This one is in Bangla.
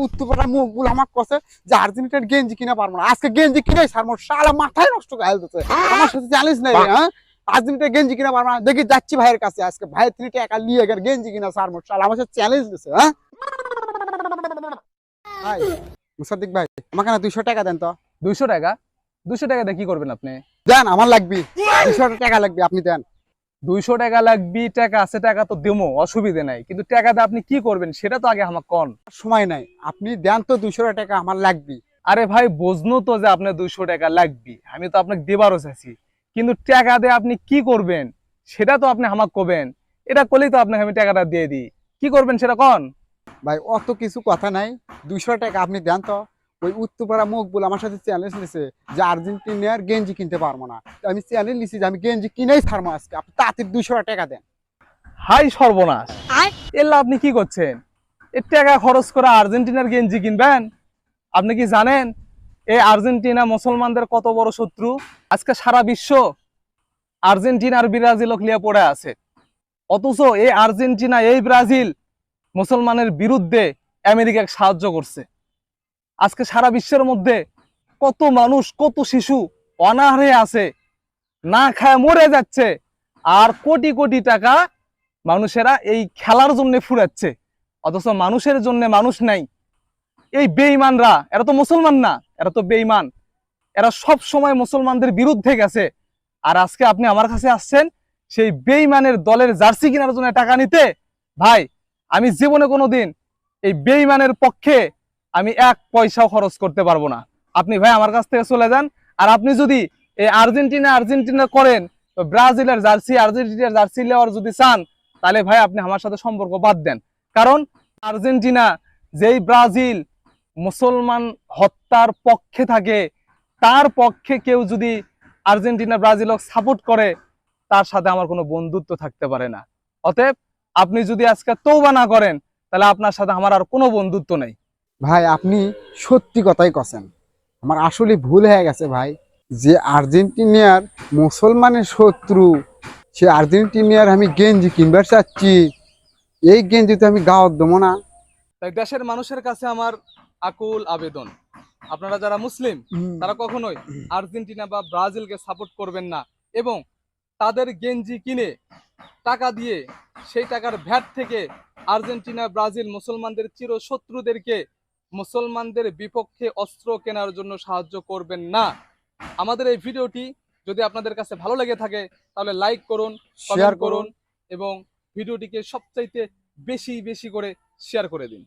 উত্তরপাড়া মুখগুলো আমার কাছে যে আর্জেন্টিনার গেঞ্জি কিনা পারবো না, আজকে গেঞ্জি কিনে সারমো, শালা মাথায় নষ্ট করে দিতেছে। আমার সাথে চ্যালেঞ্জ নাই, হ্যাঁ আর্জেন্টিনার গেঞ্জি কিনা পারবো না, দেখি যাচ্ছি ভাইয়ের কাছে, আজকে ভাইয়ের 3 টাকা নিয়ে গেলে গেঞ্জি কিনা সারমো, শালা আমার সাথে চ্যালেঞ্জ দিছে। হ্যাঁ ভাই মুসাদ্দিক ভাই, আমাকে না 200 টাকা দেন তো। 200 টাকা? 200 টাকা দিয়ে কি করবেন আপনি? দেন, আমার লাগবে, 200 টাকা লাগবে, আপনি দেন। 200 টাকা লাগবে? টাকা আছে, টাকা তো দেবো, অসুবিধা নাই, কিন্তু টাকা দিয়ে আপনি কি করবেন সেটা তো আগে আমার কন। সময় নাই, আপনি দেন তো, 200 টাকা আমার লাগবে। আরে ভাই বুঝনো তো যে আপনার 200 টাকা লাগবে, আমি তো আপনাকে দেবারও চাইছি, কিন্তু টাকা দিয়ে আপনি কি করবেন সেটা তো আপনি আমাকে কবেন। এটা করলেই তো আপনাকে আমি টাকাটা দিয়ে দিই, কি করবেন সেটা কন। ভাই অত কিছু কথা নাই, 200 টাকা আপনি দেন তো। ওই উত্তরপাড়া মুখ বলে আমার সাথে চ্যালেঞ্জ নিছে যে আর্জেন্টিনার গেঞ্জি কিনতে পারবো না, তো আমি চ্যালেঞ্জ নিছি যে আমি গেঞ্জি কিনেই ছাড়বো আজকে, আপনি তাড়াতাড়ি 200 টাকা দেন। হাই সর্বনাশ, এল্লা আপনি কি করছেন? এর টাকা খরচ করে আর্জেন্টিনার গেঞ্জি কিনবেন? আপনি কি জানেন এই আর্জেন্টিনা মুসলমানদের কত বড় শত্রু? আজকে সারা বিশ্ব আর্জেন্টিনা আর ব্রাজিল লিয়ে পড়ে আছে, অথচ এই আর্জেন্টিনা এই ব্রাজিল মুসলমানের বিরুদ্ধে আমেরিকাকে সাহায্য করছে। আজকে সারা বিশ্বের মধ্যে কত মানুষ, কত শিশু অনাহারে আছে, না খায় মরে যাচ্ছে, আর কোটি কোটি টাকা মানুষেরা এই খেলার জন্য ফুরাচ্ছে, অথচ মানুষের জন্য মানুষ নাই। এই বেঈমানরা, এরা তো মুসলমান না, এরা তো বেঈমান, এরা সব সময় মুসলমানদের বিরুদ্ধে গেছে। আর আজকে আপনি আমার কাছে আসছেন সেই বেঈমানের দলের জার্সি কেনার জন্য টাকা নিতে। ভাই আমি জীবনে কোনোদিন এই বেঈমানের পক্ষে আমি 1 পয়সাও খরচ করতে পারবো না। আপনি ভাই আমার কাছ থেকে চলে যান। আর আপনি যদি এই আর্জেন্টিনা আর্জেন্টিনা করেন, তো ব্রাজিলের জার্সি, আর্জেন্টিনার জার্সি নেওয়ার যদি চান, তাহলে ভাই আপনি আমার সাথে সম্পর্ক বাদ দেন। কারণ আর্জেন্টিনা, যেই ব্রাজিল মুসলমান হত্যার পক্ষে থাকে, তার পক্ষে কেউ যদি আর্জেন্টিনা ব্রাজিলক সাপোর্ট করে, তার সাথে আমার কোনো বন্ধুত্ব থাকতে পারে না। অতএব আপনি যদি আজকে তওবা না করেন, তাহলে আপনার সাথে আমার আর কোনো বন্ধুত্ব নেই। ভাই আপনি সত্যি কথাই কছেন, আমার আসলে ভুল হয়ে গেছে ভাই, যে আর্জেন্টিনার মুসলমানের শত্রু, সে আর্জেন্টিনার আমি গেঞ্জি কিনবার চাচ্ছি, এই গেঞ্জি তো আমি গাওয়ার দেবো না। তাই দেশের মানুষের কাছে আমার আকুল আবেদন, আপনারা যারা মুসলিম তারা কখনোই আর্জেন্টিনা বা ব্রাজিলকে সাপোর্ট করবেন না, এবং তাদের গেঞ্জি কিনে টাকা দিয়ে সেই টাকার ভ্যাট থেকে আর্জেন্টিনা ব্রাজিল মুসলমানদের চিরশত্রুদেরকে মুসলমানদের বিপক্ষে অস্ত্র কেনার জন্য সাহায্য করবেন না। আমাদের এই ভিডিওটি যদি আপনাদের কাছে ভালো লেগে থাকে, তাহলে লাইক করুন, শেয়ার কমেন্ট করুন, এবং ভিডিওটিকে সবচাইতে বেশি বেশি করে শেয়ার করে দিন।